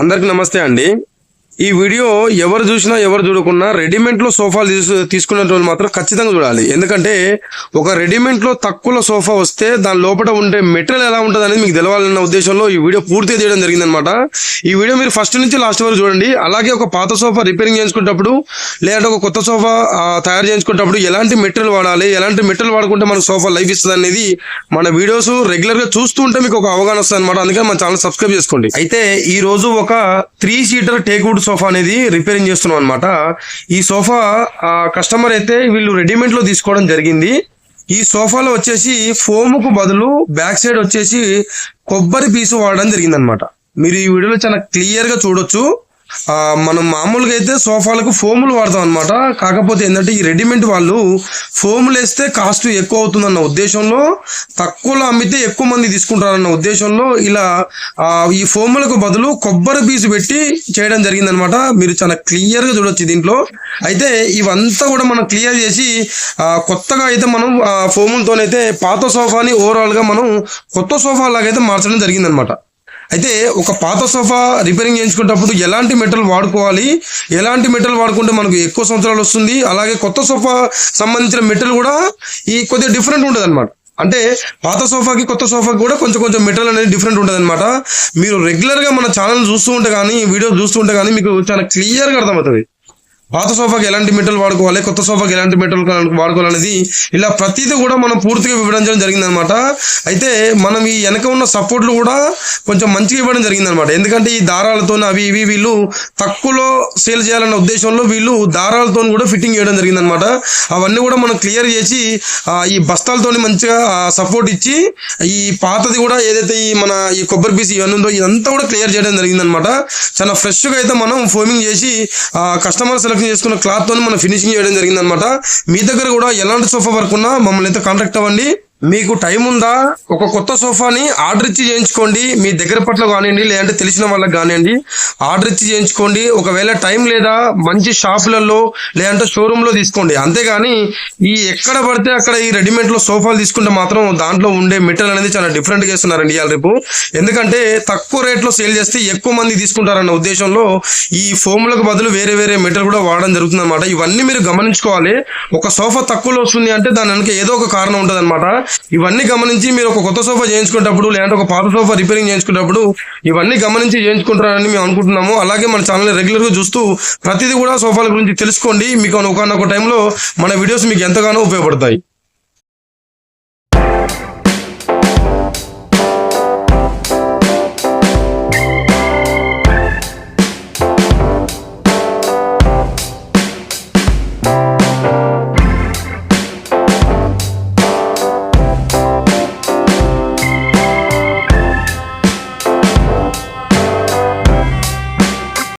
అందరికి నమస్తే అండి। ఈ వీడియో ఎవరు చూసినా ఎవరు చూడకున్నా రెడీమేడ్ లో సోఫాలు తీసుకునే వాళ్ళు మాత్రం ఖచ్చితంగా చూడాలి। ఎందుకంటే ఒక రెడీమేడ్ లో తక్కువ సోఫా వస్తే దాని లోపల ఉండే మెటీరియల్ ఎలా ఉంటుంది అనేది మీకు తెలవాలన్న ఉద్దేశంలో ఈ వీడియో పూర్తిగా చేయడం జరిగిందనమాట। ఈ వీడియో మీరు ఫస్ట్ నుంచి లాస్ట్ వరకు చూడండి। అలాగే ఒక పాత సోఫా రిపేరింగ్ చేయించుకునేటప్పుడు లేదంటే ఒక కొత్త సోఫా తయారు చేయించుకునేటప్పుడు ఎలాంటి మెటీరియల్ వాడాలి, ఎలాంటి మెటీరియల్ వాడుకుంటే మనకు సోఫా లైఫ్ ఇస్తుంది అనేది మన వీడియోస్ రెగ్యులర్ గా చూస్తూ ఉంటే మీకు ఒక అవగాహన వస్తుంది అనమాట। అందుకని మన ఛానల్ సబ్స్క్రైబ్ చేసుకోండి। అయితే ఈ రోజు ఒక 3 సీటర్ టేక్వుడ్ సోఫా అనేది రిపేరింగ్ చేస్తున్నాం అనమాట। ఈ సోఫా కస్టమర్ అయితే వీళ్ళు రెడీమేడ్ లో తీసుకోవడం జరిగింది। ఈ సోఫాలో వచ్చేసి ఫోమ్ కు బదులు బ్యాక్ సైడ్ వచ్చేసి కొబ్బరి పీసు వాడడం జరిగింది అనమాట। మీరు ఈ వీడియోలో చాలా క్లియర్ గా చూడొచ్చు। మనం మామూలుగా అయితే సోఫాలకు ఫోములు వాడతాం అనమాట। కాకపోతే ఏంటంటే ఈ రెడీమేడ్ వాళ్ళు ఫోములు వేస్తే కాస్ట్ ఎక్కువ అవుతుందన్న ఉద్దేశంలో, తక్కువలో అమ్మితే ఎక్కువ మంది తీసుకుంటారన్న ఉద్దేశంలో ఇలా ఈ ఫోములకు బదులు కొబ్బరి పీసు పెట్టి చేయడం జరిగిందనమాట। మీరు చాలా క్లియర్ గా చూడొచ్చు దీంట్లో। అయితే ఇవంతా కూడా మనం క్లియర్ చేసి కొత్తగా అయితే మనం ఫోములతోనైతే పాత సోఫాని ఓవరాల్ గా మనం కొత్త సోఫా లాగైతే మార్చడం జరిగిందనమాట। అయితే ఒక పాత సోఫా రిపేరింగ్ చేయించుకునేటప్పుడు ఎలాంటి మెటీరియల్ వాడుకోవాలి, ఎలాంటి మెటీరియల్ వాడుకుంటే మనకు ఎక్కువ సంవత్సరాలు వస్తుంది, అలాగే కొత్త సోఫా సంబంధించిన మెటీరియల్ కూడా ఈ కొద్దిగా డిఫరెంట్ ఉంటుంది అనమాట। అంటే పాత సోఫాకి కొత్త సోఫాకి కూడా కొంచెం మెటీరియల్ అనేది డిఫరెంట్ ఉంటుంది అనమాట। మీరు రెగ్యులర్ గా మన ఛానల్ చూస్తూ ఉంటే కానీ, వీడియో చూస్తూ ఉంటే కానీ మీకు చాలా క్లియర్ గా అర్థమవుతుంది పాత సోఫాకి ఎలాంటి మెటీరియల్ వాడుకోవాలి, కొత్త సోఫాకి ఎలాంటి మెటీరియల్ వాడుకోవాలనేది ఇలా ప్రతిదీ కూడా మనం పూర్తిగా వివరించడం జరిగిందనమాట। అయితే మనం ఈ వెనక ఉన్న సపోర్ట్లు కూడా కొంచెం మంచిగా ఇవ్వడం జరిగిందనమాట। ఎందుకంటే ఈ దారాలతో అవి ఇవి వీళ్ళు తక్కువలో సేల్ చేయాలన్న ఉద్దేశంలో వీళ్ళు దారాలతో కూడా ఫిట్టింగ్ చేయడం జరిగిందనమాట। అవన్నీ కూడా మనం క్లియర్ చేసి ఈ బస్తాలతో మంచిగా సపోర్ట్ ఇచ్చి ఈ పాతది కూడా ఏదైతే ఈ కొబ్బరి పీస్ ఇవన్నీ ఉందో ఇదంతా కూడా క్లియర్ చేయడం జరిగిందనమాట। చాలా ఫ్రెష్ గా అయితే మనం ఫోమింగ్ చేసి కస్టమర్ సెలెక్ట్ చేసుకున్న క్లాత్ తో మనం ఫినిషింగ్ చేయడం జరిగిందనమాట। మీ దగ్గర కూడా ఎలాంటి సోఫా వర్క్ ఉన్నా మమ్మల్ని అయితే కాంటాక్ట్ అవ్వండి। మీకు టైం ఉందా ఒక కొత్త సోఫాని ఆర్డర్ ఇచ్చి చేయించుకోండి, మీ దగ్గర పట్ల కానివ్వండి లేదంటే తెలిసిన వాళ్ళకి కానివ్వండి ఆర్డర్ ఇచ్చి చేయించుకోండి। ఒకవేళ టైం లేదా మంచి షాపులలో లేదంటే షోరూమ్ లో తీసుకోండి। అంతేగాని ఈ ఎక్కడ పడితే అక్కడ ఈ రెడీమేడ్ లో సోఫాలు తీసుకుంటే మాత్రం దాంట్లో ఉండే మెటీరియల్ అనేది చాలా డిఫరెంట్ గా ఇస్తున్నారండి ఇవాళ రేపు। ఎందుకంటే తక్కువ రేట్ లో సేల్ చేస్తే ఎక్కువ మంది తీసుకుంటారన్న ఉద్దేశంలో ఈ ఫోములకు బదులు వేరే మెటీరియల్ కూడా వాడడం జరుగుతుంది అనమాట। ఇవన్నీ మీరు గమనించుకోవాలి। ఒక సోఫా తక్కువలో వస్తుంది అంటే దాని వెనక ఏదో ఒక కారణం ఉంటుంది అనమాట। ఇవన్నీ గమనించి మీరు ఒక కొత్త సోఫా చేయించుకునేటప్పుడు లేదంటే ఒక పాత సోఫా రిపేరింగ్ చేయించుకునేటప్పుడు ఇవన్నీ గమనించి చేయించుకుంటారని మేము అనుకుంటున్నాము। అలాగే మన ఛానల్ రెగ్యులర్ గా చూస్తూ ప్రతిదీ కూడా సోఫాల గురించి తెలుసుకోండి। మీకు ఒకనొక టైంలో మన వీడియోస్ మీకు ఎంతగానో ఉపయోగపడతాయి।